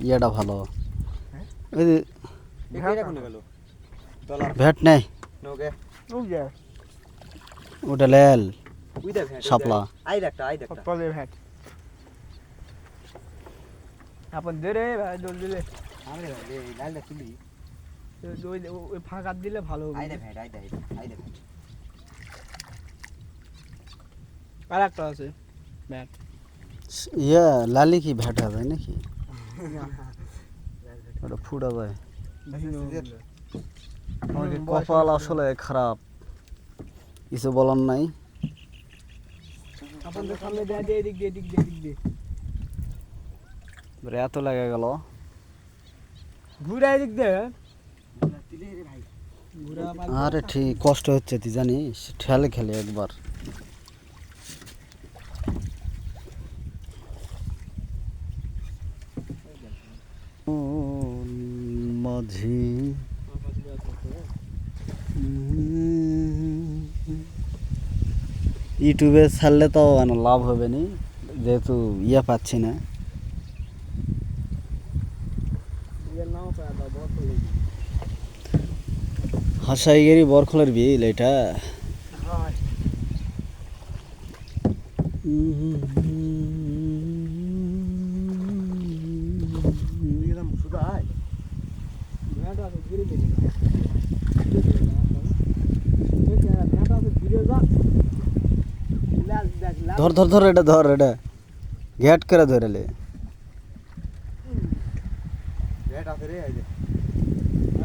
ইয়াটা ভালো হ্যাঁ? ওই যে এটা কোনে গেল তলা ভ্যাট নেই নোকে ওটা লেল উইদা ভ্যাট শাপলা আই দেখটা তলে ভ্যাট আপন দে রে ভাই দোল দিলে আরে লে লাল তুলি ওই ফাঁকা দিলে ভালো হবে আই দে ভ্যাট আই দে ভ্যাট আর একটা আছে ব্যাট ইয়া লালি কি ভ্যাট হবে নাকি ওটা ফুটা যায় আমাকে কপাল আসলে খারাপ কিছু বলার নাই আপন তো সামনে দে দে এদিক দে এত লেগে গেল ঘুরে এদিক দে তুলি রে ভাই ঘুরা আরে ঠিক কষ্ট হচ্ছে তুই জানিস ঠেলে খেলে একবার মাঝি ইউটিউবে ছাড়লে তো লাভ হবে না যেহেতু ইয়ে পাচ্ছি না নাও পায়া দাও বহুত চলে হাসাইগেরি বরখলের বিল এটা হয় একদম শুধু আই ব্যাট আছে ঘুরে দে ব্যাট আছে ঘুরে যা লাল দেখ লাল ধর এটা ঘ্যাট করে ধরেলে ভ্যাট আছে রে আই দে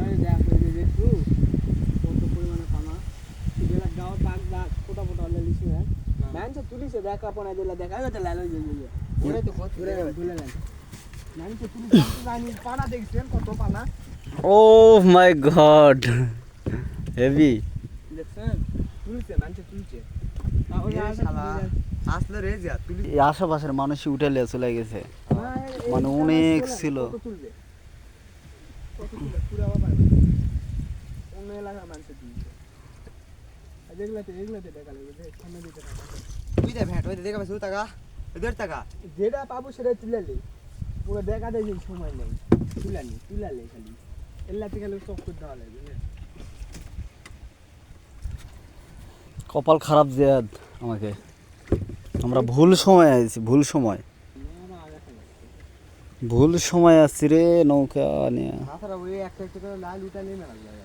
এই দেখ ওই যে দেখু কত পরিমাণে পানা এগুলা গাও পাক দাগ ফোটা হলে লিসি না ম্যান তো তুলিছে দেখ আপন এগুলা দেখা গেছে লাল হয়ে যায় ওরে তো কত ঘুরে ঘুরে লাল ম্যান তো তুলি জানি পানা দেখছেন কত পানা ও মাই গড হেভি দেখছেন তুলিছে ম্যান তো তুলছে আসলে রে যা তুলি এই আশেপাশের মানুষই উঠে লিয়ে চলে গেছে মানে অনেক ছিল কত তুলবে পুরো আবার পারবে অন্য এলাকা মানুষ তুলছে এগুলাতে দেখা লাগবে সামনে দিতে টাকা উইদা ভ্যাট ওই দেখা শুরু টাকা ওদের টাকা যেটা পাবো সেটা তুলালে পুরো দেখা দেয় সময় নেই তুলালে খালি এলাতে গেলে চোখ করতে দেওয়া লাগবে কপাল খারাপ জিয়াদ আমাকে আমরা ভুল সময় আছি ভুল সময় আসছি রে নৌকা নিয়ে তাছাড়া ওই একটা করে লাল উঠা নিয়ে মেলা যায়